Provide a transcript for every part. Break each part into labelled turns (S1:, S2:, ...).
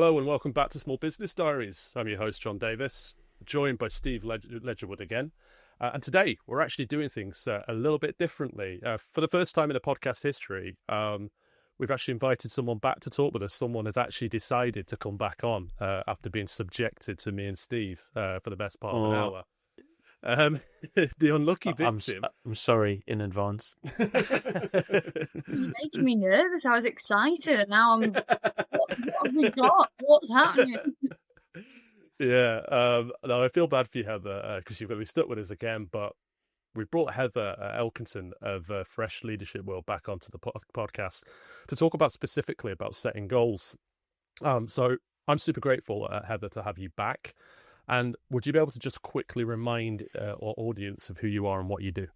S1: Hello and welcome back to Small Business Diaries. I'm your host, John Davis, joined by Steve Ledgerwood again. And today we're actually doing things a little bit differently. For the first time in the podcast history, we've actually invited someone back to talk with us. Someone has actually decided to come back on after being subjected to me and Steve for the best part of an hour. The unlucky victim.
S2: I'm sorry in advance.
S3: You're making me nervous. I was excited, and now I'm. What have we got? What's happening?
S1: Yeah, no, I feel bad for you, Heather, because you're going to be stuck with us again. But we brought Heather Elkington of Fresh Leadership World back onto the podcast to talk about specifically about setting goals. So I'm super grateful, Heather, to have you back. And would you be able to just quickly remind our audience of who you are and what you do?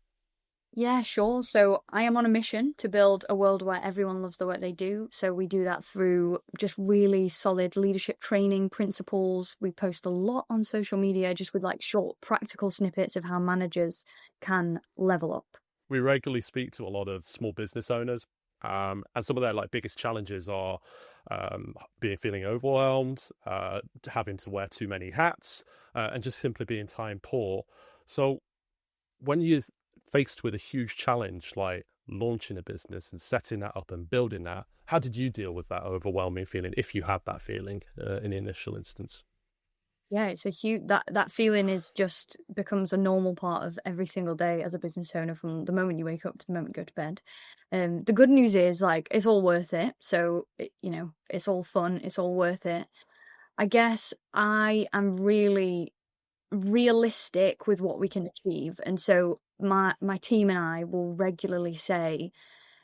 S3: Yeah, sure. So I am on a mission to build a world where everyone loves the work they do. So we do that through just really solid leadership training principles. We post a lot on social media just with like short practical snippets of how managers can level up.
S1: We regularly speak to a lot of small business owners, and some of their biggest challenges are feeling overwhelmed, having to wear too many hats, and just simply being time poor. So when you're faced with a huge challenge like launching a business and setting that up and building that, how did you deal with that overwhelming feeling, if you had that feeling in the initial instance?
S3: Yeah, it's a huge that feeling is just becomes a normal part of every single day as a business owner from the moment you wake up to the moment you go to bed. The good news is it's all worth it. So it's all fun. It's all worth it. I guess I am really realistic with what we can achieve, and so my team and I will regularly say,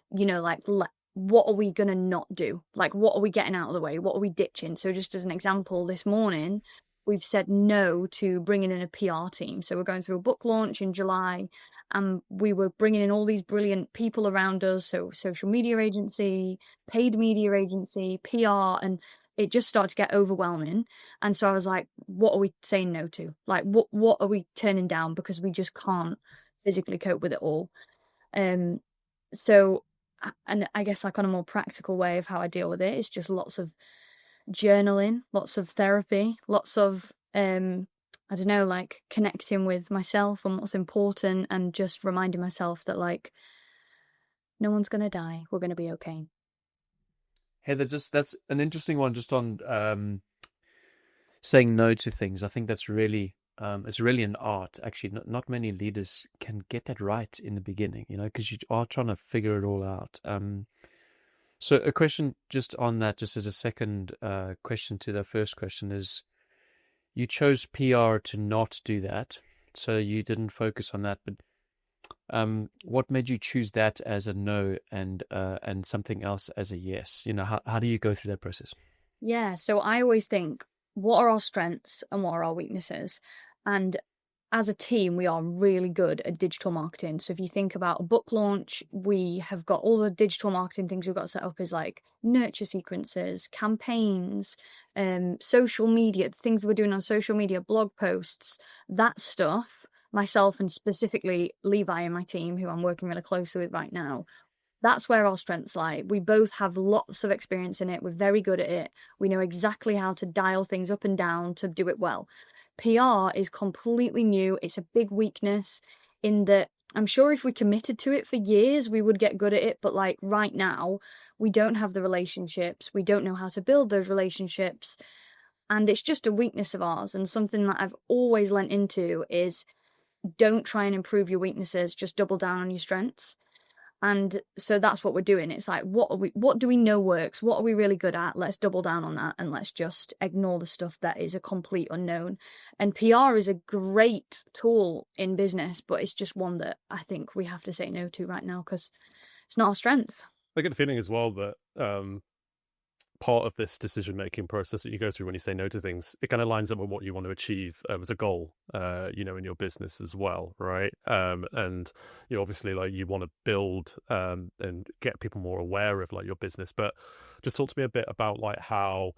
S3: what are we gonna not do? Like, what are we getting out of the way? What are we ditching? So just as an example, this morning we've said no to bringing in a PR team. So we're going through a book launch in July, and we were bringing in all these brilliant people around us. So social media agency, paid media agency, PR, and it just started to get overwhelming. And so I was like, what are we saying no to? Like, what are we turning down because we just can't physically cope with it all? So, and I guess on a more practical way of how I deal with it is just lots of journaling, lots of therapy, lots of I don't know, connecting with myself and what's important, and just reminding myself that no one's gonna die. We're gonna be okay.
S2: Heather, that's an interesting one just on saying no to things. I think that's really it's really an art. Actually, not many leaders can get that right in the beginning, because you are trying to figure it all out. So a question just on that, just as a second question to the first question, is you chose PR to not do that, so you didn't focus on that. But what made you choose that as a no and something else as a yes? How do you go through that process?
S3: Yeah, so I always think, what are our strengths and what are our weaknesses? And as a team, we are really good at digital marketing. So if you think about a book launch, we have got all the digital marketing things we've got set up is like nurture sequences, campaigns, social media, things we're doing on social media, blog posts, that stuff. Myself and specifically Levi and my team, who I'm working really closely with right now, that's where our strengths lie. We both have lots of experience in it. We're very good at it. We know exactly how to dial things up and down to do it well. PR is completely new. It's a big weakness in that I'm sure if we committed to it for years, we would get good at it. But right now, we don't have the relationships. We don't know how to build those relationships. And it's just a weakness of ours. And something that I've always lent into is don't try and improve your weaknesses. Just double down on your strengths. And so that's what we're doing. It's like, what do we know works? What are we really good at? Let's double down on that, and let's just ignore the stuff that is a complete unknown. And PR is a great tool in business, but it's just one that I think we have to say no to right now because it's not our strength.
S1: I get the feeling as well that part of this decision-making process that you go through when you say no to things, it kind of lines up with what you want to achieve as a goal, in your business as well, right? And obviously, you want to build and get people more aware of your business. But just talk to me a bit about how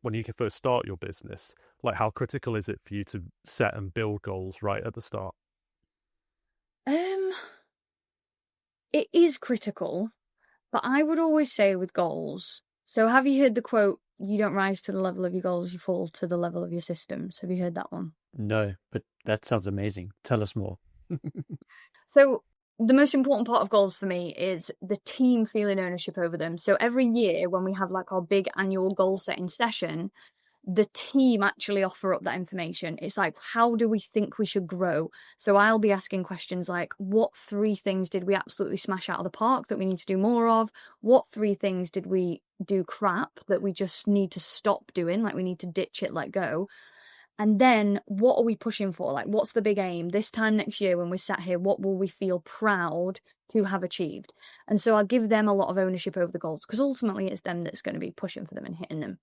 S1: when you can first start your business, how critical is it for you to set and build goals right at the start?
S3: It is critical, but I would always say with goals. So have you heard the quote, you don't rise to the level of your goals, you fall to the level of your systems. Have you heard that one?
S2: No, but that sounds amazing. Tell us more.
S3: So the most important part of goals for me is the team feeling ownership over them. So every year when we have like our big annual goal setting session, the team actually offer up that information. It's like, how do we think we should grow? So I'll be asking questions like, what 3 things did we absolutely smash out of the park that we need to do more of? What 3 things did we do crap that we just need to stop doing? Like we need to ditch it, let go. And then what are we pushing for? Like, what's the big aim? This time next year when we're sat here, what will we feel proud to have achieved? And so I'll give them a lot of ownership over the goals because ultimately it's them that's going to be pushing for them and hitting them.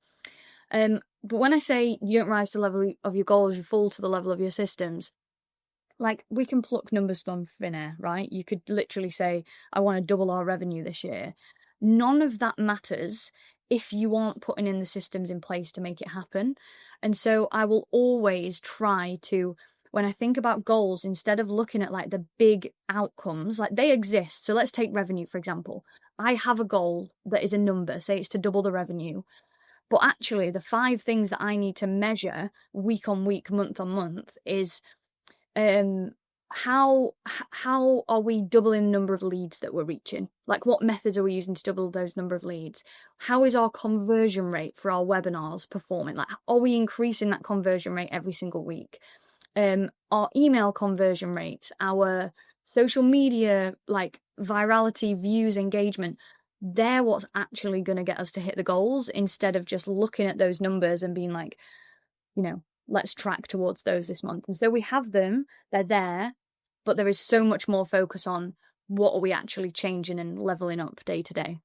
S3: But when I say you don't rise to the level of your goals, you fall to the level of your systems, like we can pluck numbers from thin air, right? You could literally say, I want to double our revenue this year. None of that matters if you aren't putting in the systems in place to make it happen. And so I will always try to, when I think about goals, instead of looking at like the big outcomes, like they exist. So let's take revenue, for example. I have a goal that is a number, say it's to double the revenue. But actually, the 5 things that I need to measure week on week, month on month is how are we doubling the number of leads that we're reaching? Like what methods are we using to double those number of leads? How is our conversion rate for our webinars performing? Like, are we increasing that conversion rate every single week? Our email conversion rates, our social media, like virality, views, engagement, they're what's actually going to get us to hit the goals instead of just looking at those numbers and being like, let's track towards those this month. And so we have them, they're there, but there is so much more focus on what are we actually changing and leveling up day to day.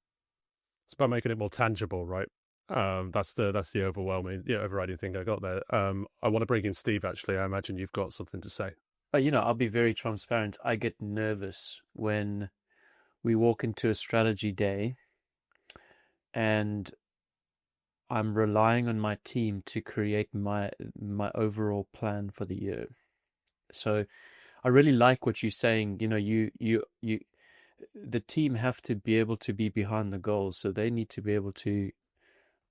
S1: It's about making it more tangible, right? That's the overriding thing I got there. I want to bring in Steve. Actually, I imagine you've got something to say.
S2: I'll be very transparent. I get nervous when we walk into a strategy day and I'm relying on my team to create my overall plan for the year. So I really like what you're saying. The team have to be able to be behind the goals, so they need to be able to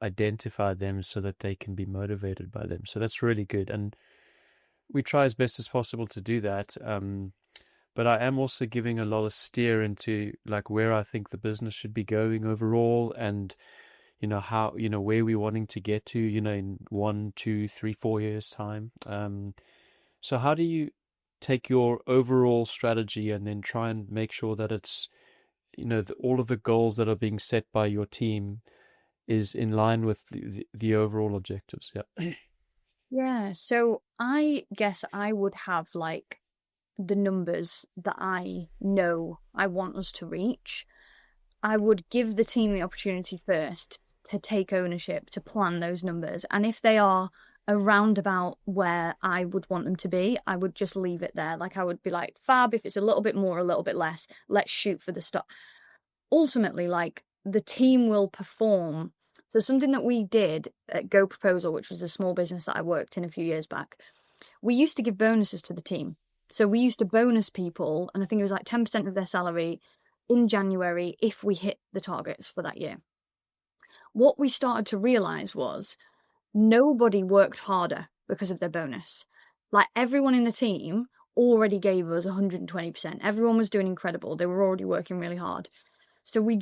S2: identify them so that they can be motivated by them. So that's really good, and we try as best as possible to do that. But I am also giving a lot of steer into like where I think the business should be going overall, and how where we're wanting to get to in 1, 2, 3, 4 years time. So how do you take your overall strategy and then try and make sure that it's all of the goals that are being set by your team is in line with the overall objectives?
S3: Yeah, so I guess I would have like the numbers that I know I want us to reach. I would give the team the opportunity first to take ownership, to plan those numbers. And if they are around about where I would want them to be, I would just leave it there. Like I would be like, fab, if it's a little bit more, a little bit less, let's shoot for the stop. Ultimately, like the team will perform. So something that we did at Go Proposal, which was a small business that I worked in a few years back, we used to give bonuses to the team. So we used to bonus people, and I think it was like 10% of their salary in January if we hit the targets for that year. What we started to realize was nobody worked harder because of their bonus. Like everyone in the team already gave us 120%. Everyone was doing incredible. They were already working really hard. So we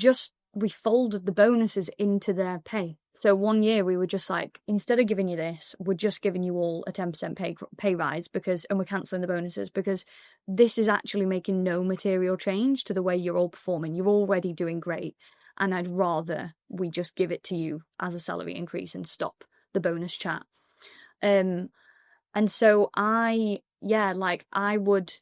S3: folded the bonuses into their pay. So one year we were just like, instead of giving you this, we're just giving you all a 10% pay rise and we're cancelling the bonuses because this is actually making no material change to the way you're all performing. You're already doing great. And I'd rather we just give it to you as a salary increase and stop the bonus chat. And so I would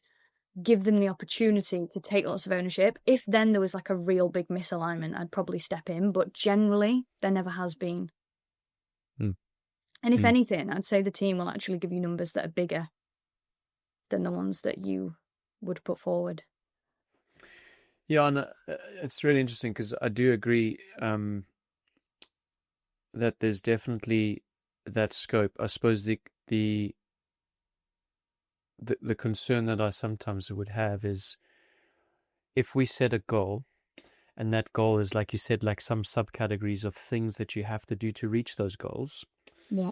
S3: give them the opportunity to take lots of ownership. If then there was like a real big misalignment, I'd probably step in, but generally there never has been. And if anything, I'd say the team will actually give you numbers that are bigger than the ones that you would put forward.
S2: Yeah, and it's really interesting because I do agree that there's definitely that scope. I suppose the concern that I sometimes would have is if we set a goal And that goal is, like you said, like some subcategories of things that you have to do to reach those goals.
S3: Yeah.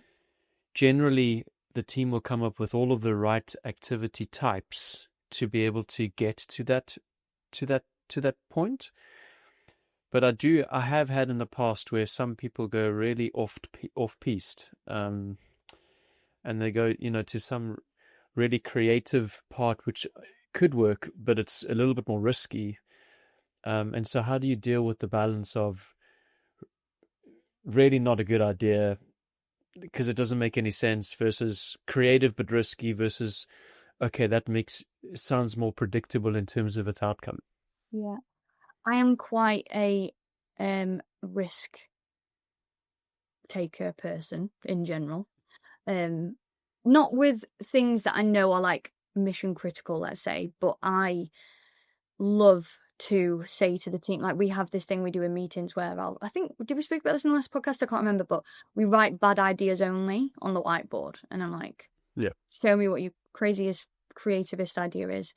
S2: Generally, the team will come up with all of the right activity types to be able to get to that point. But I have had in the past where some people go really off piste, and they go, to some really creative part, which could work, but it's a little bit more risky. And so how do you deal with the balance of really not a good idea because it doesn't make any sense versus creative but risky versus, okay, that sounds more predictable in terms of its outcome?
S3: Yeah. I am quite a risk taker person in general. Not with things that I know are like mission critical, let's say, but I love to say to the team, like we have this thing we do in meetings where I think, did we speak about this in the last podcast? I can't remember, but we write bad ideas only on the whiteboard. And I'm like,
S1: yeah,
S3: show me what your craziest, creativist idea is.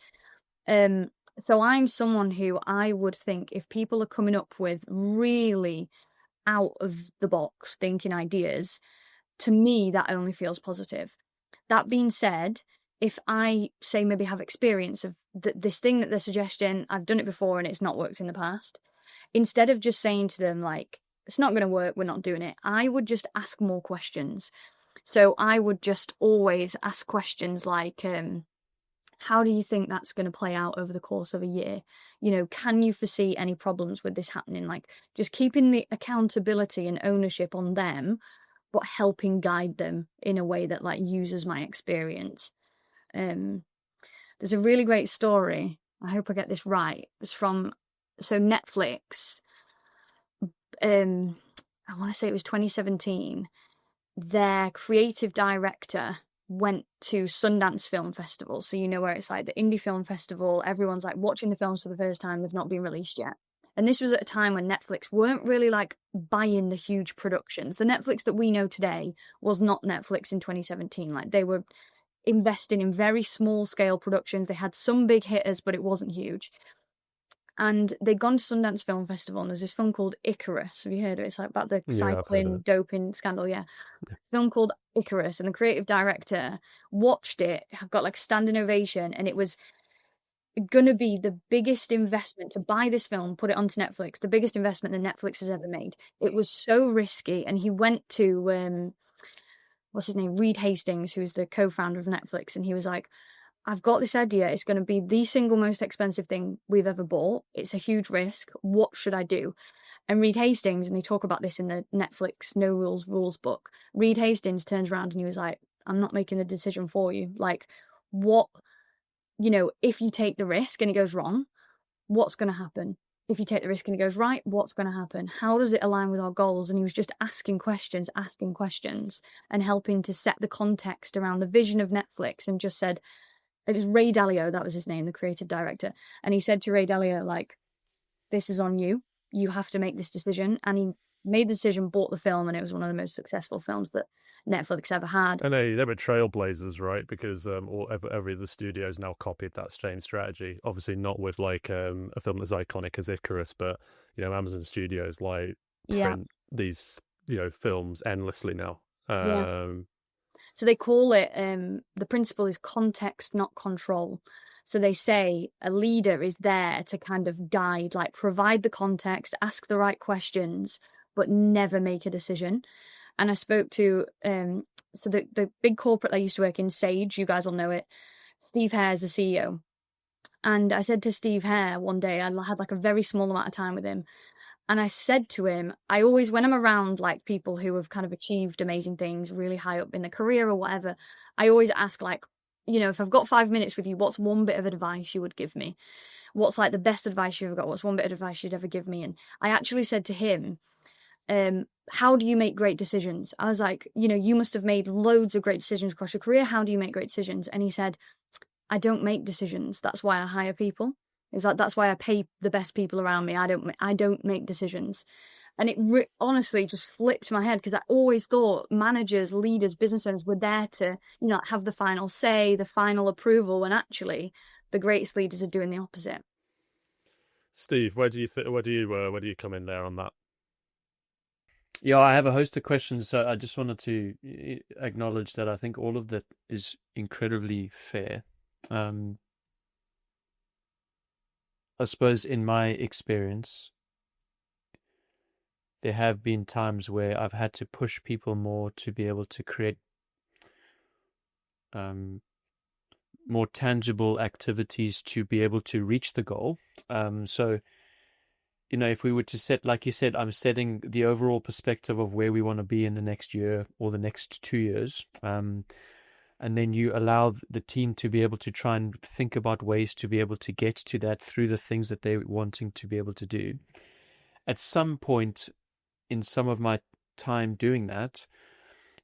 S3: So I'm someone who I would think if people are coming up with really out of the box thinking ideas, to me, that only feels positive. That being said, if I say maybe have experience of this thing that they're suggesting, I've done it before and it's not worked in the past, instead of just saying to them, like, it's not going to work, we're not doing it, I would just ask more questions. So I would just always ask questions like, how do you think that's going to play out over the course of a year? Can you foresee any problems with this happening? Like, just keeping the accountability and ownership on them, but helping guide them in a way that like uses my experience. There's a really great story. I hope I get this right. It's from Netflix. I want to say it was 2017. Their creative director went to Sundance Film Festival. So where it's like the indie film festival, everyone's like watching the films for the first time, they've not been released yet. And this was at a time when Netflix weren't really like buying the huge productions. The Netflix that we know today was not Netflix in 2017. Like they were investing in very small scale productions. They had some big hitters, but it wasn't huge. And they'd gone to Sundance Film Festival, and there's this film called Icarus. Have you heard of it? It's like about the cycling doping scandal. Yeah. Film called Icarus, and the creative director watched it, got like a standing ovation, and it was gonna be the biggest investment to buy this film, put it onto Netflix, the biggest investment that Netflix has ever made. It was so risky, and he went to what's his name, Reed Hastings, who's the co-founder of Netflix, and he was like, I've got this idea, it's going to be the single most expensive thing we've ever bought, it's a huge risk, what should I do? And Reed Hastings, and they talk about this in the Netflix No Rules book, Reed Hastings turns around and he was like, I'm not making the decision for you. Like, what, if you take the risk and it goes wrong, what's going to happen? If you take the risk and it goes right, what's going to happen? How does it align with our goals? And he was just asking questions, and helping to set the context around the vision of Netflix, and just said, it was Ray Dalio, that was his name, the creative director. And he said to Ray Dalio, like, this is on you. You have to make this decision. And he made the decision, bought the film, and it was one of the most successful films that Netflix ever had.
S1: And they were trailblazers, right? Because every of the studios now copied that same strategy. Obviously, not with like a film as iconic as Icarus, but Amazon Studios like print these films endlessly now.
S3: So they call it the principle is context, not control. So they say a leader is there to kind of guide, like provide the context, ask the right questions, but never make a decision. And I spoke to so the big corporate I used to work in, Sage, you guys will know it. Steve Hare is the CEO. And I said to Steve Hare one day, I had like a very small amount of time with him. And I said to him, I always, when I'm around like people who have kind of achieved amazing things really high up in their career or whatever, I always ask like, if I've got 5 minutes with you, what's one bit of advice you would give me? What's like the best advice you've ever got? What's one bit of advice you'd ever give me? And I actually said to him, how do you make great decisions? I was like, you must have made loads of great decisions across your career. How do you make great decisions? And he said, I don't make decisions. That's why I hire people. It's like, that's why I pay the best people around me. I don't make decisions. And it honestly just flipped my head, because I always thought managers, leaders, business owners were there to, have the final say, the final approval, when actually the greatest leaders are doing the opposite.
S1: Steve, where do you come in there on that?
S2: Yeah, I have a host of questions, so I just wanted to acknowledge that I think all of that is incredibly fair. I suppose in my experience, there have been times where I've had to push people more to be able to create more tangible activities to be able to reach the goal. So, if we were to set, like you said, I'm setting the overall perspective of where we want to be in the next year or the next 2 years. And then you allow the team to be able to try and think about ways to be able to get to that through the things that they're wanting to be able to do. At some point in some of my time doing that,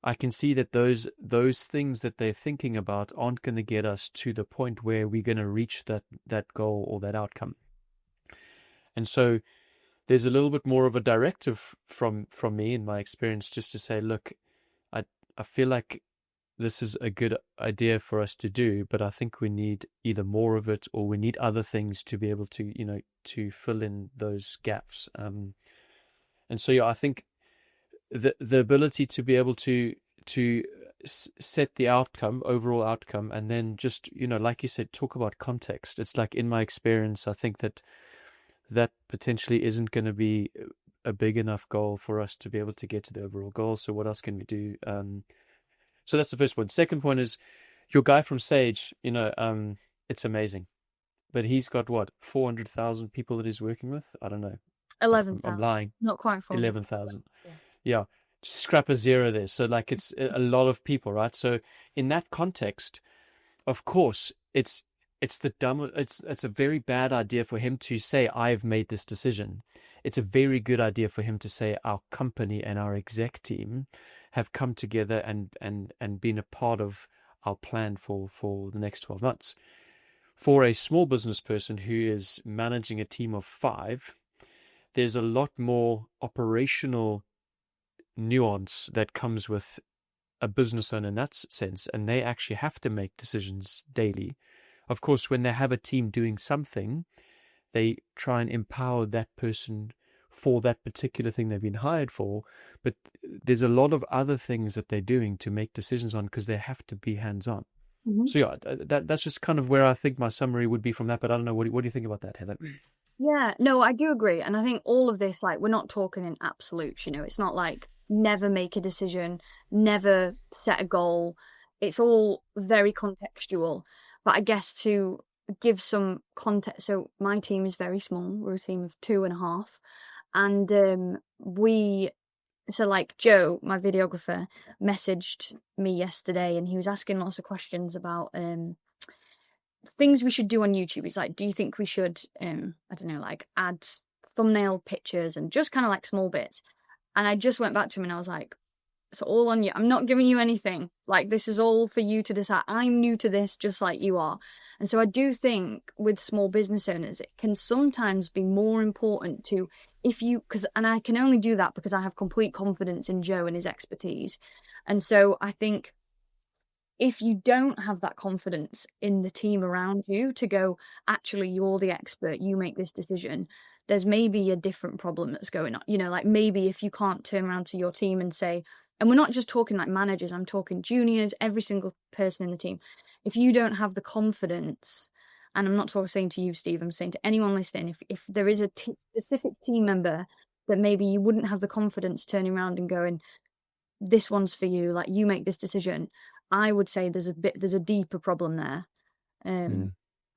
S2: I can see that those things that they're thinking about aren't going to get us to the point where we're going to reach that goal or that outcome. And so there's a little bit more of a directive from me in my experience, just to say, look, I feel like this is a good idea for us to do, but I think we need either more of it or we need other things to be able to, to fill in those gaps. And so, yeah, I think the ability to be able to set the overall outcome, and then just, like you said, talk about context. It's like, in my experience, I think that potentially isn't going to be a big enough goal for us to be able to get to the overall goal. So what else can we do? So that's the first point. Second point is your guy from Sage, it's amazing, but he's got what, 400,000 people that he's working with? I don't know.
S3: 11,000.
S2: I'm lying.
S3: Not quite
S2: 11,000. Yeah. Just scrap a zero there. So like, it's a lot of people, right? So in that context, of course, it's a very bad idea for him to say, I've made this decision. It's a very good idea for him to say, our company and our exec team have come together and been a part of our plan for the next 12 months. For a small business person who is managing a team of 5, there's a lot more operational nuance that comes with a business owner in that sense, and they actually have to make decisions daily. Of course, when they have a team doing something, they try and empower that person for that particular thing they've been hired for. But there's a lot of other things that they're doing to make decisions on, because they have to be hands-on. Mm-hmm. So yeah, that's just kind of where I think my summary would be from that. But I don't know, what do you think about that, Heather?
S3: Yeah, no, I do agree. And I think all of this, like, we're not talking in absolutes, it's not like never make a decision, never set a goal. It's all very contextual. But I guess to give some context, so my team is very small. We're a team of 2.5. And so like Joe, my videographer, messaged me yesterday, and he was asking lots of questions about things we should do on YouTube. He's like, do you think we should, I don't know, like add thumbnail pictures and just kind of like small bits? And I just went back to him and I was like, it's all on you. I'm not giving you anything. Like, this is all for you to decide. I'm new to this just like you are. And so I do think with small business owners, it can sometimes be more important to, and I can only do that because I have complete confidence in Joe and his expertise. And so I think if you don't have that confidence in the team around you to go, actually, you're the expert, you make this decision, there's maybe a different problem that's going on. Like, maybe if you can't turn around to your team and say, and we're not just talking like managers, I'm talking juniors, every single person in the team. If you don't have the confidence, and I'm not saying to you, Steve, I'm saying to anyone listening, if there is a specific team member that maybe you wouldn't have the confidence turning around and going, this one's for you, like, you make this decision, I would say there's a deeper problem there.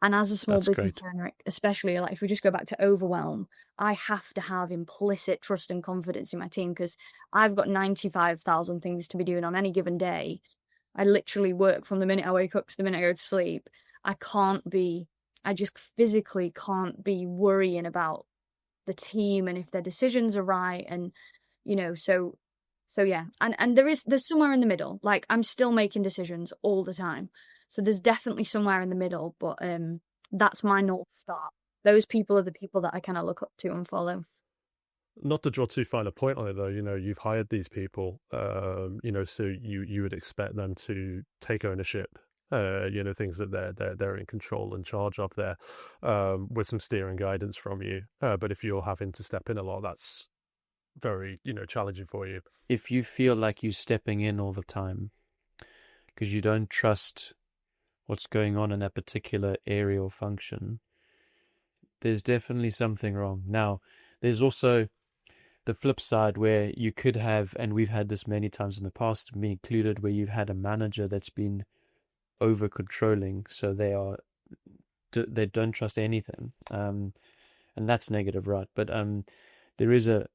S3: And as a small business owner, especially, like, if we just go back to overwhelm, I have to have implicit trust and confidence in my team, because I've got 95,000 things to be doing on any given day. I literally work from the minute I wake up to the minute I go to sleep. I just physically can't be worrying about the team and if their decisions are right. And, so yeah. And there's somewhere in the middle. Like, I'm still making decisions all the time. So there's definitely somewhere in the middle, but that's my North Star. Those people are the people that I kind of look up to and follow.
S1: Not to draw too fine a point on it, though, you've hired these people, so you would expect them to take ownership things that they're in control and charge of there, with some steering guidance from you. But if you're having to step in a lot, that's very, challenging for you.
S2: If you feel like you're stepping in all the time because you don't trust what's going on in that particular area or function, there's definitely something wrong. Now, there's also the flip side where you could have, and we've had this many times in the past, me included, where you've had a manager that's been over controlling, so they don't trust anything, and that's negative, right? But there is a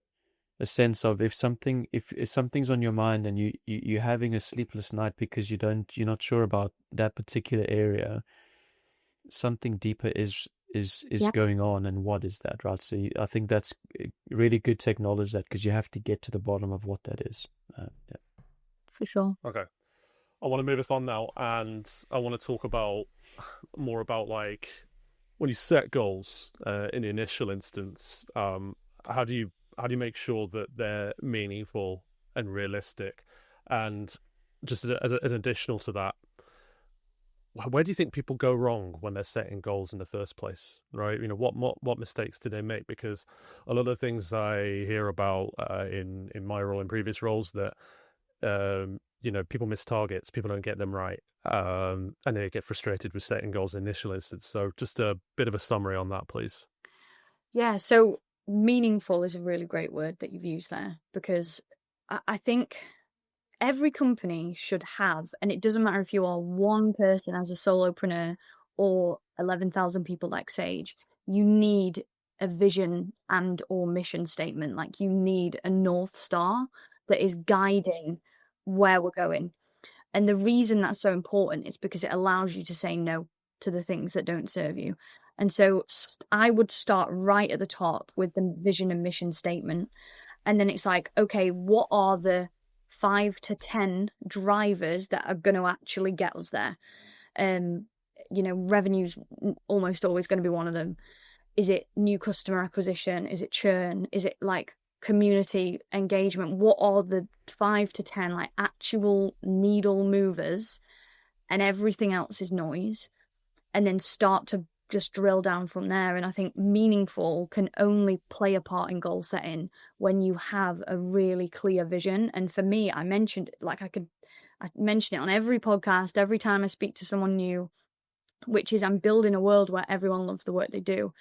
S2: sense of if something's on your mind and you're having a sleepless night because you're not sure about that particular area, something deeper is
S3: Yep.
S2: going on, and what is that, right? So I think that's really good to acknowledge that, because you have to get to the bottom of what that is. Yeah.
S3: For sure.
S1: Okay. I want to move us on now, and I want to talk more about like when you set goals in the initial instance. How do you make sure that they're meaningful and realistic? And just as an additional to that, where do you think people go wrong when they're setting goals in the first place, right? What mistakes do they make? Because a lot of things I hear about in my role, in previous roles, that people miss targets, people don't get them right, and they get frustrated with setting goals in the initial instance. So just a bit of a summary on that, please.
S3: Yeah, so meaningful is a really great word that you've used there, because I think every company should have, and it doesn't matter if you are one person as a solopreneur or 11,000 people like Sage, you need a vision and or mission statement. Like, you need a North Star that is guiding where we're going. And the reason that's so important is because it allows you to say no to the things that don't serve you. And so I would start right at the top with the vision and mission statement. And then it's like, okay, what are the 5 to 10 drivers that are going to actually get us there? Revenue's almost always going to be one of them. Is it new customer acquisition? Is it churn? Is it like community engagement? What are the 5 to 10 like actual needle movers? And everything else is noise. And then start to just drill down from there. And I think meaningful can only play a part in goal setting when you have a really clear vision. And for me, I mentioned it, like I mention it on every podcast, every time I speak to someone new, which is I'm building a world where everyone loves the work they do.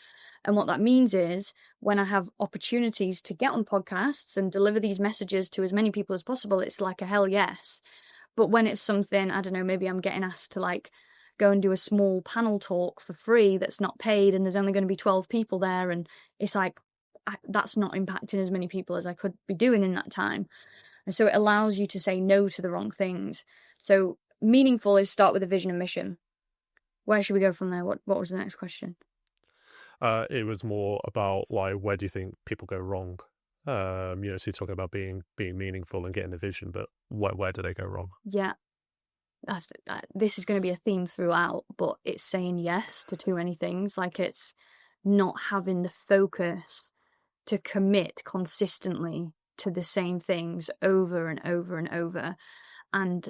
S3: And what that means is when I have opportunities to get on podcasts and deliver these messages to as many people as possible, it's like a hell yes. But when it's something, I don't know, maybe I'm getting asked to like go and do a small panel talk for free that's not paid, and there's only going to be 12 people there, and it's like, that's not impacting as many people as I could be doing in that time. And so it allows you to say no to the wrong things. So meaningful is start with a vision and mission. Where should we go from there? What was the next question?
S1: It was more about like, where do you think people go wrong? So you're talking about being meaningful and getting the vision, but where do they go wrong?
S3: Yeah, this is going to be a theme throughout, but it's saying yes to too many things. Like, it's not having the focus to commit consistently to the same things over and over and over, and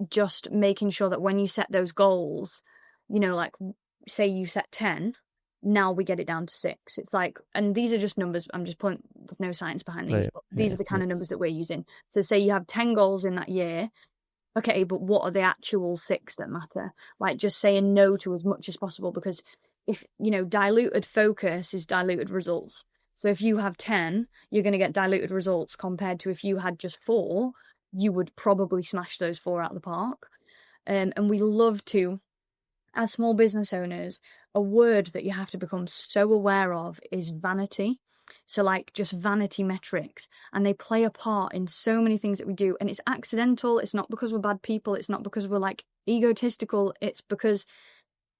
S3: just making sure that when you set those goals, like say you set 10, now we get it down to 6. It's like, and these are just numbers, I'm just putting, there's no science behind these, but these are the kind of numbers that we're using. So say you have 10 goals in that year. Okay, but what are the actual 6 that matter? Like, just saying no to as much as possible, because if, diluted focus is diluted results. So if you have 10, you're going to get diluted results, compared to if you had just 4, you would probably smash those 4 out of the park. And we love to, as small business owners, a word that you have to become so aware of is vanity. So like just vanity metrics, and they play a part in so many things that we do, and it's accidental. It's not because we're bad people. It's not because we're like egotistical. It's because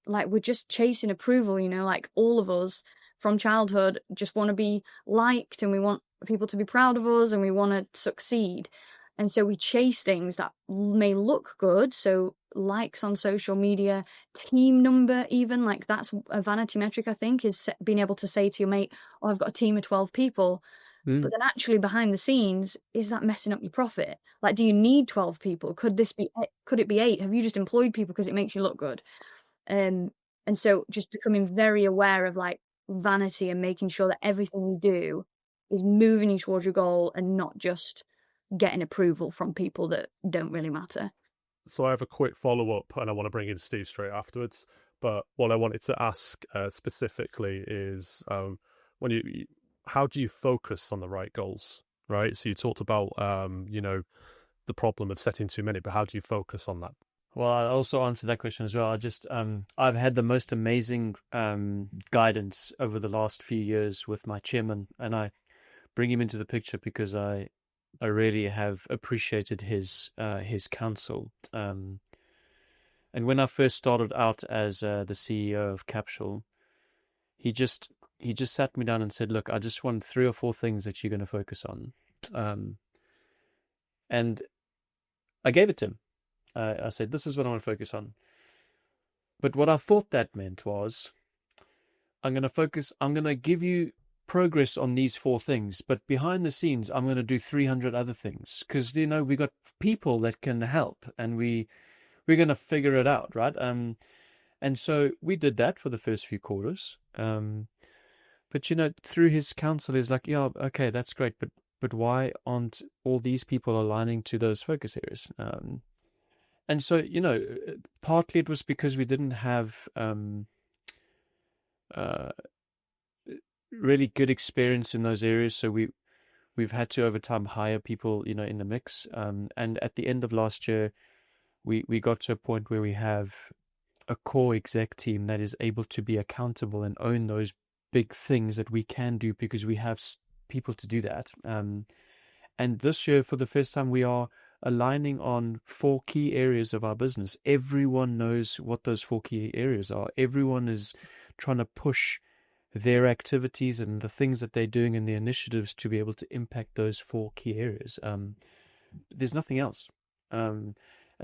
S3: like we're just chasing approval, like all of us from childhood just want to be liked, and we want people to be proud of us, and we want to succeed. And so we chase things that may look good. So likes on social media, team number, even, like that's a vanity metric, I think, is being able to say to your mate, oh, I've got a team of 12 people. But then actually behind the scenes, is that messing up your profit? Like, do you need 12 people? Could it be 8? Have you just employed people because it makes you look good? And so just becoming very aware of like vanity and making sure that everything you do is moving you towards your goal and not just getting approval from people that don't really matter.
S1: So I have a quick follow-up, and I want to bring in Steve straight afterwards. But what I wanted to ask specifically is, when how do you focus on the right goals, right? So you talked about, the problem of setting too many, but how do you focus on that?
S2: Well, I'll also answer that question as well. I've had the most amazing guidance over the last few years with my chairman, and I bring him into the picture because I really have appreciated his counsel. And when I first started out as the CEO of Capsule, he just sat me down and said, "Look, I just want 3 or 4 things that you're going to focus on," and I gave it to him. I said, "This is what I want to focus on." But what I thought that meant was, I'm going to give you progress on these 4 things, but behind the scenes, I'm going to do 300 other things because, we got people that can help, and we're going to figure it out, right? And so we did that for the first few quarters. But, through his counsel, he's like, yeah, okay, that's great. But why aren't all these people aligning to those focus areas? And so, partly it was because we didn't have really good experience in those areas. So we've had to over time hire people, in the mix. And at the end of last year, we got to a point where we have a core exec team that is able to be accountable and own those big things that we can do because we have people to do that. And this year, for the first time, we are aligning on 4 key areas of our business. Everyone knows what those 4 key areas are. Everyone is trying to push their activities and the things that they're doing and the initiatives to be able to impact those 4 key areas. There's nothing else. And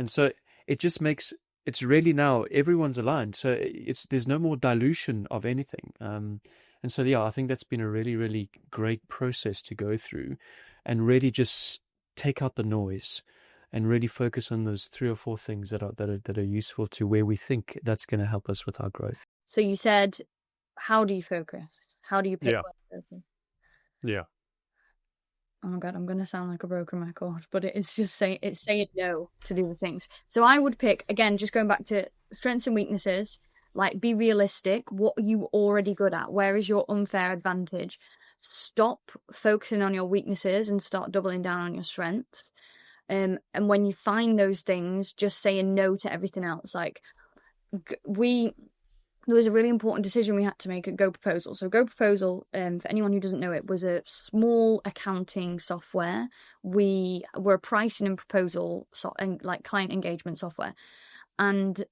S2: so it just makes, it's really now everyone's aligned. So there's no more dilution of anything. And so, yeah, I think that's been a really, really great process to go through and really just take out the noise and really focus on those 3 or 4 things that are useful to where we think that's going to help us with our growth.
S3: So you said, how do you focus? How do you pick?
S1: Yeah. Yeah.
S3: Oh my God, I'm going to sound like a broken record, but it's just saying no to the other things. So I would pick, again, just going back to strengths and weaknesses, like be realistic. What are you already good at? Where is your unfair advantage? Stop focusing on your weaknesses and start doubling down on your strengths. And when you find those things, just saying no to everything else. Like there was a really important decision we had to make at Go Proposal. So Go Proposal, for anyone who doesn't know it, was a small accounting software. We were a pricing and proposal and like client engagement software. And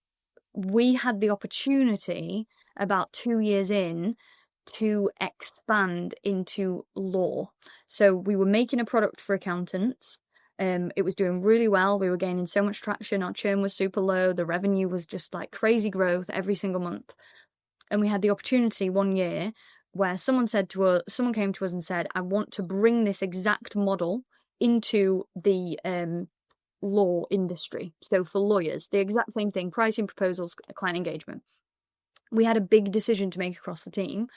S3: we had the opportunity about 2 years in to expand into law. So we were making a product for accountants. It was doing really well. We were gaining so much traction. Our churn was super low. The revenue was just like crazy growth every single month. And we had the opportunity one year where someone came to us and said, I want to bring this exact model into the law industry. So for lawyers, the exact same thing, pricing, proposals, client engagement. We had a big decision to make across the team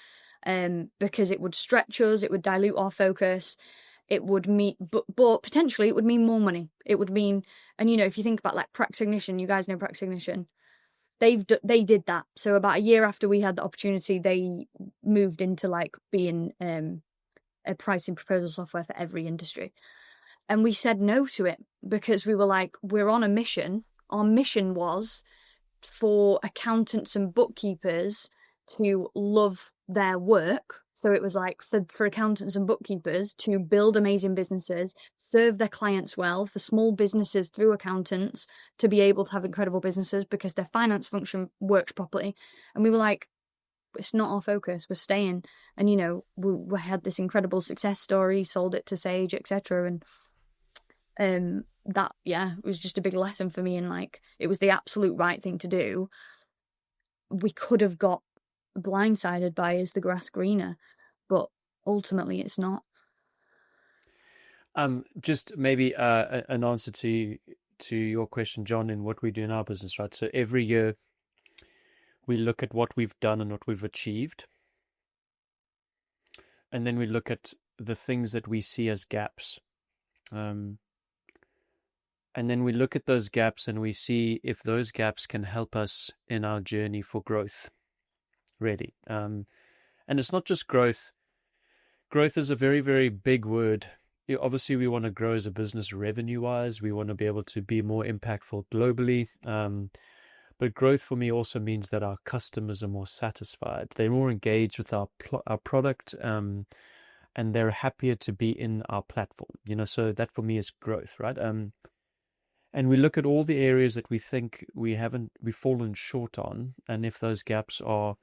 S3: because it would stretch us, it would dilute our focus. It would mean, but potentially it would mean more money. It would mean, and if you think about like Praxignition, you guys know Praxignition, they did that. So about a year after we had the opportunity, they moved into like being a pricing proposal software for every industry, and we said no to it because we were like, we're on a mission. Our mission was for accountants and bookkeepers to love their work. So it was like for accountants and bookkeepers to build amazing businesses, serve their clients well, for small businesses through accountants to be able to have incredible businesses because their finance function works properly. And we were like, it's not our focus. We're staying. And, we had this incredible success story, sold it to Sage, etc. And that, it was just a big lesson for me. And like, it was the absolute right thing to do. We could have got blindsided by is the grass greener, but ultimately it's not.
S2: Just maybe an answer to your question, John, in what we do in our business, right? So every year we look at what we've done and what we've achieved, and then we look at the things that we see as gaps. And then we look at those gaps and we see if those gaps can help us in our journey for growth, really. And it's not just growth. Growth is a very, very big word. Obviously, we want to grow as a business revenue-wise. We want to be able to be more impactful globally. But growth for me also means that our customers are more satisfied. They're more engaged with our product, and they're happier to be in our platform. So that for me is growth, right? And we look at all the areas that we think we've fallen short on, and if those gaps are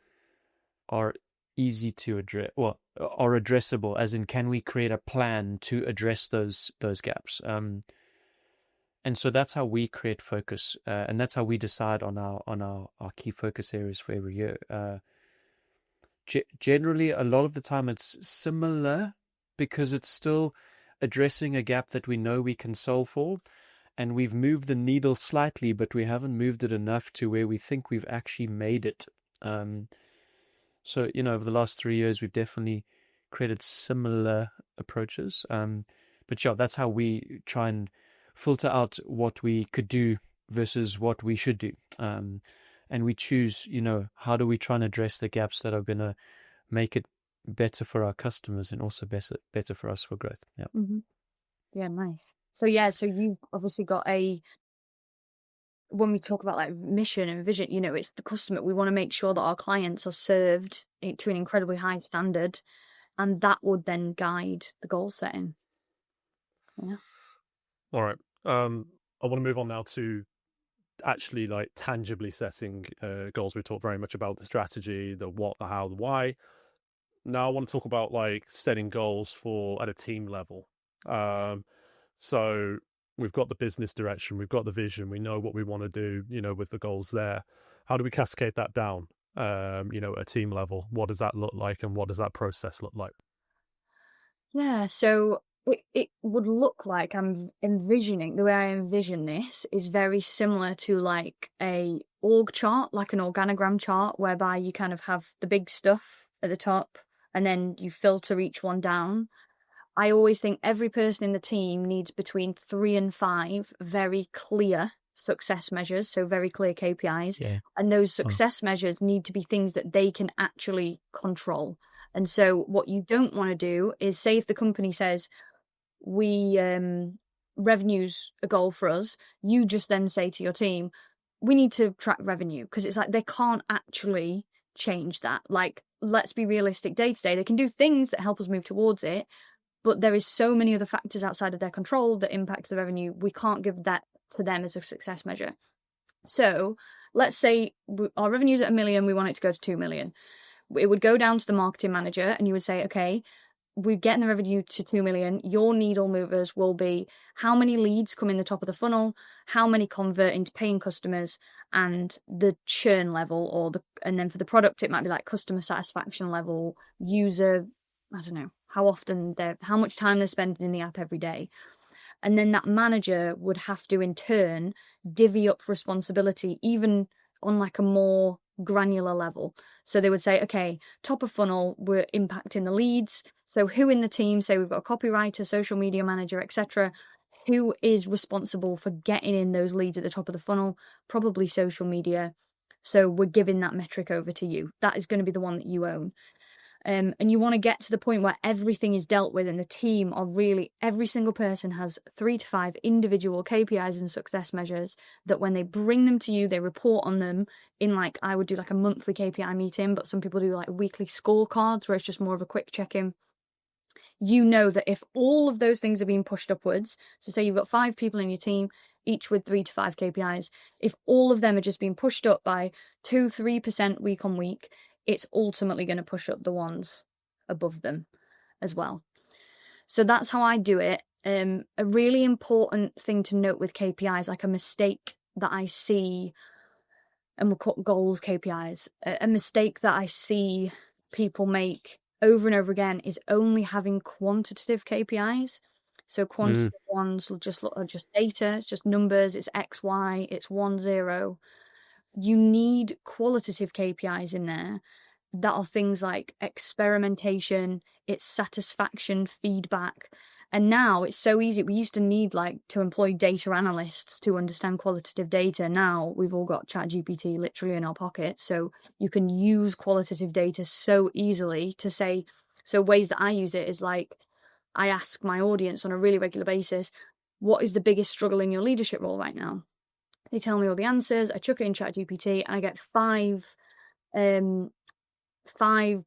S2: easy to address, well, are addressable, as in, can we create a plan to address those gaps? And so that's how we create focus, and that's how we decide on our key focus areas for every year. Generally, a lot of the time it's similar, because it's still addressing a gap that we know we can solve for. And we've moved the needle slightly, but we haven't moved it enough to where we think we've actually made it. So, over the last 3 years, we've definitely created similar approaches. But yeah, that's how we try and filter out what we could do versus what we should do. And we choose, how do we try and address the gaps that are going to make it better for our customers and also better for us for growth. Yeah.
S3: Mm-hmm. Yeah, nice. So you've obviously got when we talk about like mission and vision, it's the customer. We want to make sure that our clients are served to an incredibly high standard, and that would then guide the goal setting. Yeah.
S1: All right. I want to move on now to actually like tangibly setting goals. We talked very much about the strategy, the what, the how, the why. Now I want to talk about like setting goals at a team level. So we've got the business direction, we've got the vision, we know what we want to do, with the goals there. How do we cascade that down, at a team level? What does that look like, and what does that process look like?
S3: Yeah, so it would look like the way I envision this is very similar to like a org chart, like an organogram chart, whereby you kind of have the big stuff at the top and then you filter each one down. I always think every person in the team needs between 3 and 5 very clear success measures, so very clear KPIs.
S2: Yeah.
S3: And those success measures need to be things that they can actually control. And so what you don't want to do is, say if the company says, revenue's a goal for us, you just then say to your team, we need to track revenue, because it's like they can't actually change that. Like, let's be realistic, day to day, they can do things that help us move towards it, but there is so many other factors outside of their control that impact the revenue. We can't give that to them as a success measure. So let's say our revenue's at $1 million, we want it to go to 2 million. It would go down to the marketing manager and you would say, okay, we're getting the revenue to 2 million. Your needle movers will be how many leads come in the top of the funnel, how many convert into paying customers, and the churn level, and then for the product, it might be like customer satisfaction level, user, I don't know, how much time they're spending in the app every day. And then that manager would have to in turn divvy up responsibility, even on like a more granular level. So they would say, okay, top of funnel, we're impacting the leads. So who in the team, say we've got a copywriter, social media manager, etc., who is responsible for getting in those leads at the top of the funnel? Probably social media. So we're giving that metric over to you. That is going to be the one that you own. And you want to get to the point where everything is dealt with and the team are really, every single person has 3 to 5 individual KPIs and success measures that when they bring them to you, they report on them in, like, I would do like a monthly KPI meeting, but some people do like weekly scorecards where it's just more of a quick check-in. You know that if all of those things are being pushed upwards, so say you've got 5 people in your team, each with 3 to 5 KPIs, if all of them are just being pushed up by 2-3% week on week, it's ultimately going to push up the ones above them as well. So that's how I do it. A really important thing to note with KPIs, like a mistake that I see, and we'll call goals KPIs, a mistake that I see people make over and over again is only having quantitative KPIs. So quantitative ones will just look are just data, it's just numbers, it's X, Y, it's 1, 0. You need qualitative KPIs in there that are things like experimentation, it's satisfaction, feedback. And now it's so easy. We used to need to employ data analysts to understand qualitative data. Now we've all got ChatGPT literally in our pocket. So you can use qualitative data so easily to say, so ways that I use it is I ask my audience on a really regular basis, what is the biggest struggle in your leadership role right now? They tell me all the answers. I chuck it in ChatGPT and I get five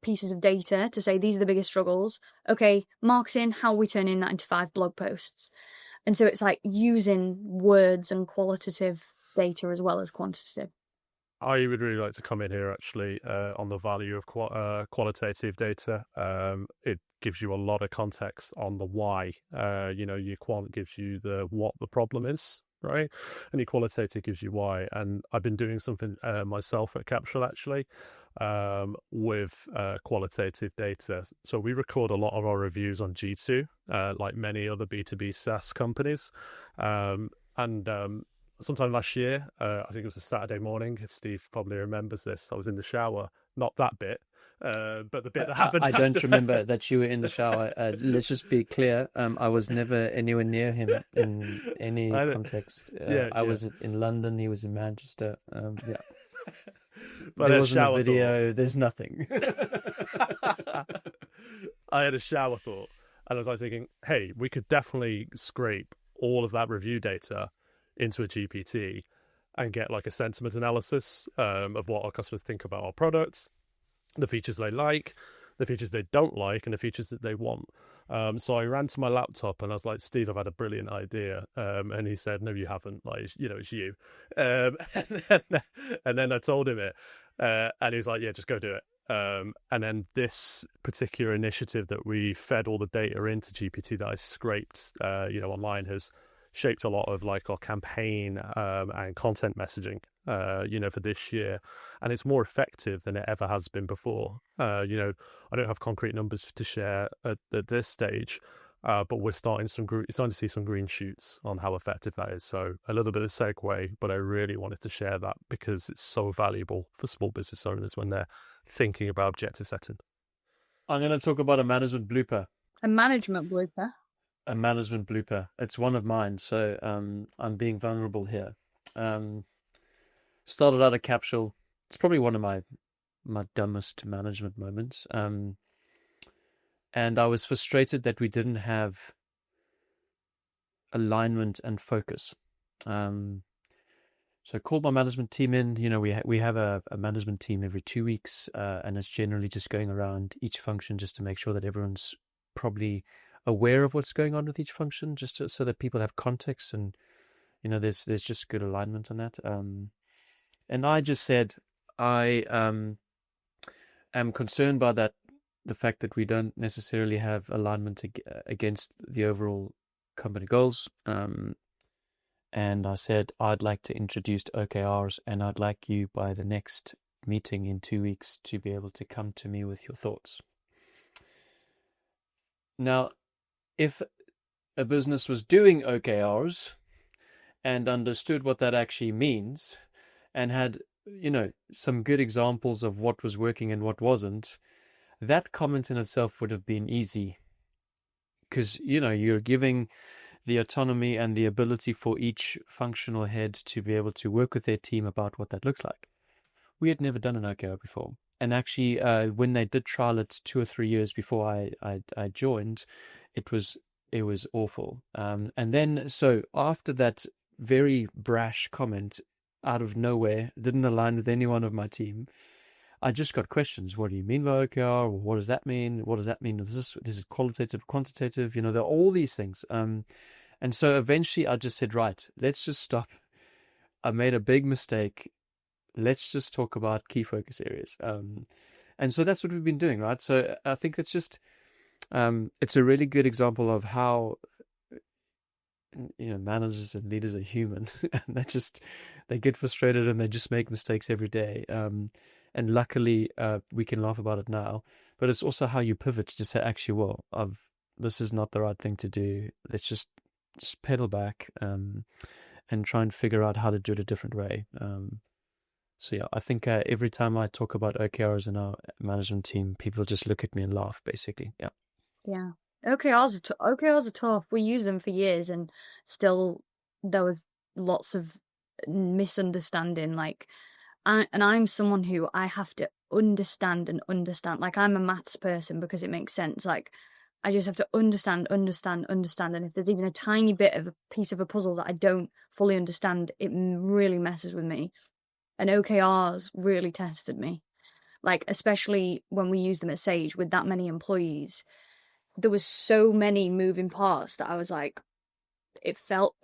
S3: pieces of data to say these are the biggest struggles. Okay, marketing, how are we turning that into 5 blog posts? And so it's using words and qualitative data as well as quantitative.
S1: I would really like to come in here actually on the value of qualitative data. It gives you a lot of context on the why. Your quant gives you the what the problem is, right? And your qualitative gives you why. And I've been doing something myself at Capsule actually with qualitative data. So we record a lot of our reviews on G2, like many other B2B SaaS companies. Sometime last year, I think it was a Saturday morning, Steve probably remembers this, I was in the shower, not that bit, but the bit that happened
S2: I don't
S1: after.
S2: remember that you were in the shower. Let's just be clear. I was never anywhere near him in any context. I was in London. He was in Manchester. Yeah.
S1: But
S2: there wasn't a video. There's nothing.
S1: I had a shower thought. And I was thinking, hey, we could definitely scrape all of that review data into a GPT and get a sentiment analysis of what our customers think about our products, the features they like, the features they don't like, and the features that they want. So I ran to my laptop and I was like, Steve, I've had a brilliant idea. And he said, no, you haven't. It's you. And then I told him it. And he was like, yeah, just go do it. And then this particular initiative that we fed all the data into GPT that I scraped, online has shaped a lot of our campaign and content messaging, for this year, and it's more effective than it ever has been before. I don't have concrete numbers to share at this stage, but we're starting to see some green shoots on how effective that is. So a little bit of segue, but I really wanted to share that because it's so valuable for small business owners when they're thinking about objective setting.
S2: I'm going to talk about a management blooper.
S3: A management blooper?
S2: A management blooper. It's one of mine, so I'm being vulnerable here. Started out a Capsule. It's probably one of my dumbest management moments. And I was frustrated that we didn't have alignment and focus. So I called my management team in. We have a management team every 2 weeks, and it's generally just going around each function just to make sure that everyone's probably aware of what's going on with each function, just so that people have context and there's just good alignment on that. And I just said I am concerned by the fact that we don't necessarily have alignment against the overall company goals. And I said I'd like to introduce OKRs, and I'd like you by the next meeting in 2 weeks to be able to come to me with your thoughts. Now, if a business was doing OKRs and understood what that actually means and had, some good examples of what was working and what wasn't, that comment in itself would have been easy. Because, you're giving the autonomy and the ability for each functional head to be able to work with their team about what that looks like. We had never done an OKR before. And actually, when they did trial it 2 or 3 years before I joined, it was awful. And then, so after that very brash comment out of nowhere, didn't align with anyone of my team, I just got questions. What do you mean by OKR? What does that mean? What does that mean? This is qualitative, quantitative? There are all these things. And so eventually I just said, right, let's just stop. I made a big mistake. Let's just talk about key focus areas. And so that's what we've been doing, right? So I think it's just, it's a really good example of how, managers and leaders are human, and they get frustrated and they just make mistakes every day. And luckily, we can laugh about it now, but it's also how you pivot to say, actually, well, this is not the right thing to do. Let's just pedal back, and try and figure out how to do it a different way. So yeah, I think every time I talk about OKRs in our management team, people just look at me and laugh, basically. Yeah.
S3: Yeah. OKRs are tough. We use them for years, and still there was lots of misunderstanding. Like, I'm someone who I have to understand and understand. Like, I'm a maths person because it makes sense. Like, I just have to understand. And if there's even a tiny bit of a piece of a puzzle that I don't fully understand, it really messes with me. And OKRs really tested me. Like, especially when we use them at Sage with that many employees, there was so many moving parts that I was like, it felt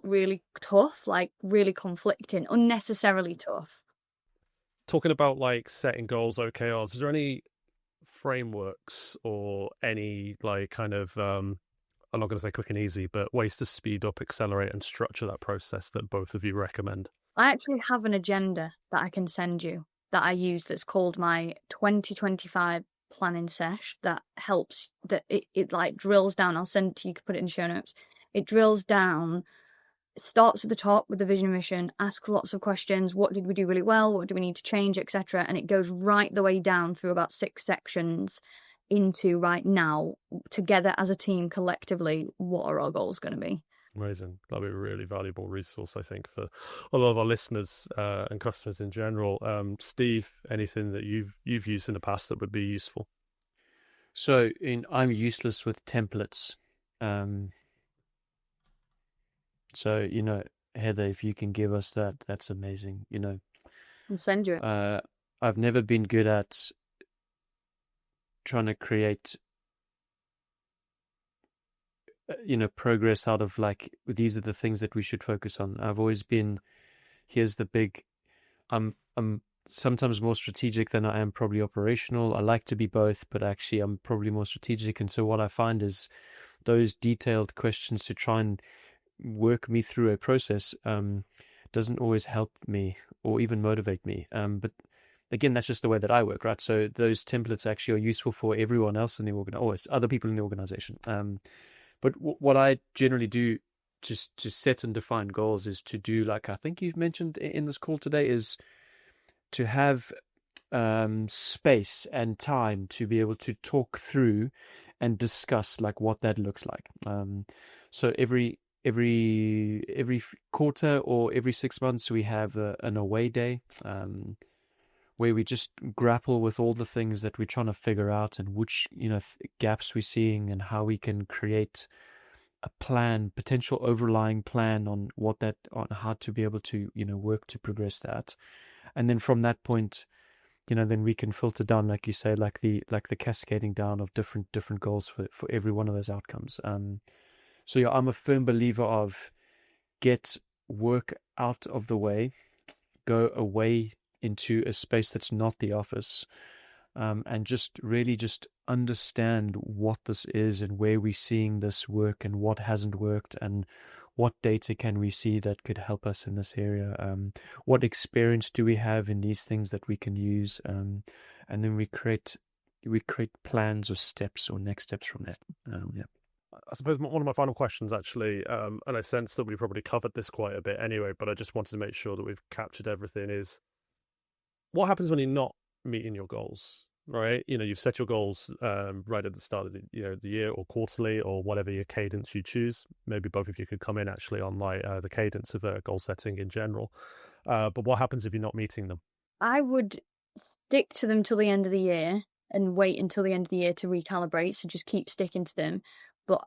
S3: really tough, like really conflicting, unnecessarily tough.
S1: Talking about like setting goals, OKRs, is there any frameworks or any like kind of I'm not going to say quick and easy, but ways to speed up, accelerate, and structure that process that both of you recommend?
S3: I actually have an agenda that I can send you that I use that's called my 2025 planning sesh that helps, that it like drills down. I'll send it to you, you can put it in the show notes. It drills down, starts at the top with the vision and mission, asks lots of questions. What did we do really well? What do we need to change, etc.? And it goes right the way down through about 6 sections into right now, together as a team, collectively, what are our goals going to be?
S1: Amazing. That'll be a really valuable resource, I think, for a lot of our listeners and customers in general. Steve, anything that you've used in the past that would be useful?
S2: So I'm useless with templates. So, Heather, if you can give us that, that's amazing.
S3: I'll send you it.
S2: I've never been good at trying to create progress out of like, these are the things that we should focus on. I've always been, here's the big, I'm sometimes more strategic than I am probably operational. I like to be both, but actually I'm probably more strategic. And so what I find is those detailed questions to try and work me through a process doesn't always help me or even motivate me. But again, that's just the way that I work, right? So those templates actually are useful for everyone else in the organization, or it's other people in the organization. But what I generally do to set and define goals is to do, like I think you've mentioned in this call today, is to have space and time to be able to talk through and discuss like what that looks like. So every quarter or every 6 months we have an away day, where we just grapple with all the things that we're trying to figure out and which gaps we're seeing and how we can create a plan, potential overlying plan on how to be able to work to progress that. And then from that point, then we can filter down, like you say, like the cascading down of different goals for every one of those outcomes. So yeah, I'm a firm believer of get work out of the way, go away into a space that's not the office, and just really just understand what this is and where we're seeing this work and what hasn't worked and what data can we see that could help us in this area. What experience do we have in these things that we can use, and then we create plans or steps or next steps from that. Yeah.
S1: I suppose one of my final questions, actually, and I sense that we probably covered this quite a bit anyway, but I just wanted to make sure that we've captured everything, is what happens when you're not meeting your goals, right? You've set your goals right at the start of the year or quarterly or whatever your cadence you choose. Maybe both of you could come in actually on like the cadence of goal setting in general. But what happens if you're not meeting them?
S3: I would stick to them till the end of the year and wait until the end of the year to recalibrate. So just keep sticking to them. But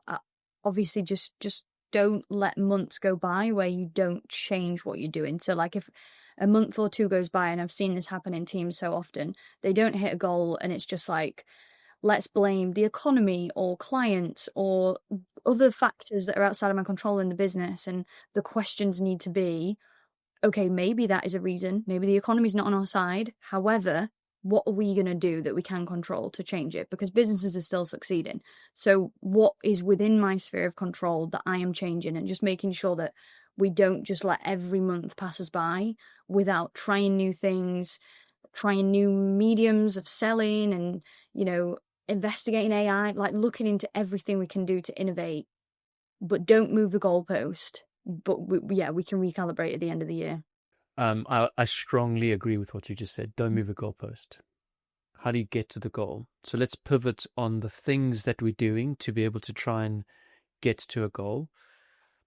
S3: obviously just don't let months go by where you don't change what you're doing. So like if a month or two goes by, and I've seen this happen in teams so often, they don't hit a goal and it's just like, let's blame the economy or clients or other factors that are outside of my control in the business. And the questions need to be, okay, maybe that is a reason. Maybe the economy's not on our side. However, what are we going to do that we can control to change it? Because businesses are still succeeding. So what is within my sphere of control that I am changing, and just making sure that we don't just let every month pass us by without trying new things, trying new mediums of selling, and, investigating AI, like looking into everything we can do to innovate, but don't move the goalpost. But we can recalibrate at the end of the year.
S2: I strongly agree with what you just said. Don't move the goalpost. How do you get to the goal? So let's pivot on the things that we're doing to be able to try and get to a goal,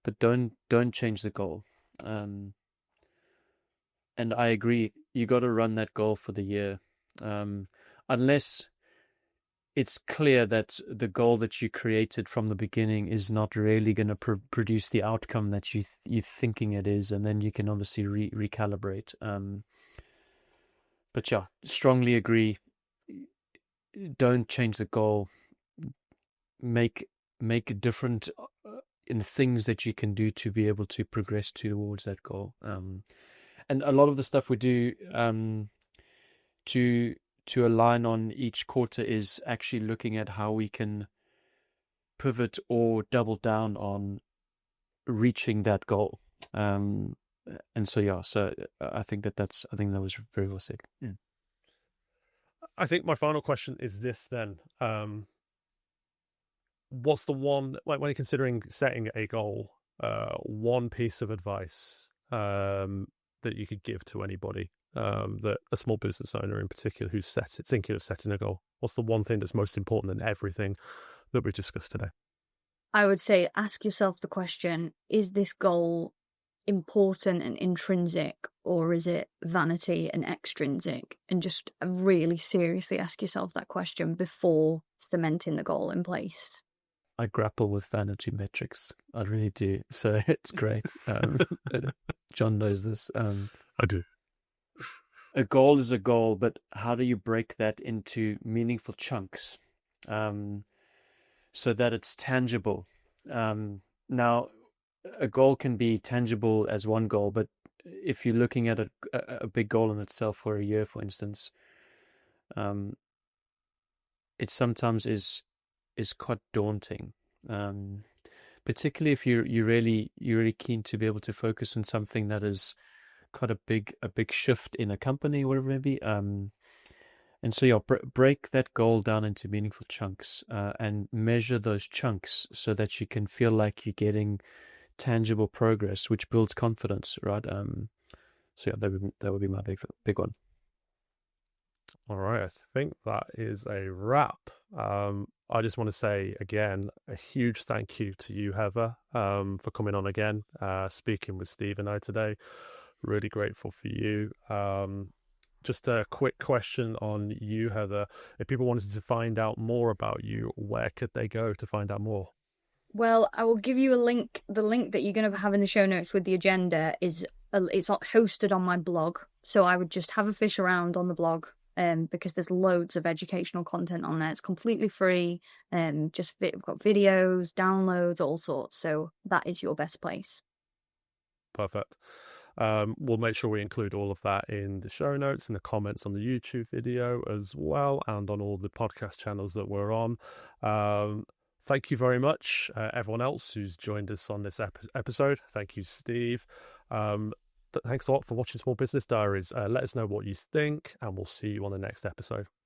S2: but don't change the goal. And I agree, you got to run that goal for the year, unless it's clear that the goal that you created from the beginning is not really going to produce the outcome that you're thinking it is, and then you can obviously recalibrate. But yeah, strongly agree. Don't change the goal. Make different in things that you can do to be able to progress towards that goal. And a lot of the stuff we do to align on each quarter is actually looking at how we can pivot or double down on reaching that goal. And so yeah, so I think that was very well said. Yeah.
S1: I think my final question is this then. What's the one, like when you're considering setting a goal, one piece of advice that you could give to anybody, that a small business owner in particular who's thinking of setting a goal? What's the one thing that's most important in everything that we discussed today?
S3: I would say ask yourself the question, is this goal important and intrinsic, or is it vanity and extrinsic? And just really seriously ask yourself that question before cementing the goal in place.
S2: I grapple with vanity metrics. I really do. So it's great. John knows this.
S1: I do.
S2: A goal is a goal, but how do you break that into meaningful chunks, so that it's tangible? Now, a goal can be tangible as one goal, but if you're looking at a big goal in itself for a year, for instance, it sometimes is quite daunting, particularly if you're really keen to be able to focus on something that is quite a big shift in a company, whatever it may be. And so yeah, break that goal down into meaningful chunks, and measure those chunks so that you can feel like you're getting tangible progress, which builds confidence, right? So yeah, that would be my big one.
S1: All right, I think that is a wrap. I just want to say again a huge thank you to you, Heather, for coming on again, speaking with Steve and I today. Really grateful for you. Just a quick question on you, Heather. If people wanted to find out more about you, where could they go to find out more?
S3: Well, I will give you a link. The link that you're going to have in the show notes with the agenda it's hosted on my blog. So I would just have a fish around on the blog, because there's loads of educational content on there. It's completely free. We've got videos, downloads, all sorts. So that is your best place.
S1: Perfect. We'll make sure we include all of that in the show notes and the comments on the YouTube video as well, and on all the podcast channels that we're on. Thank you very much, everyone else who's joined us on this episode. Thank you, Steve. Thanks a lot for watching Small Business Diaries. Let us know what you think, and we'll see you on the next episode.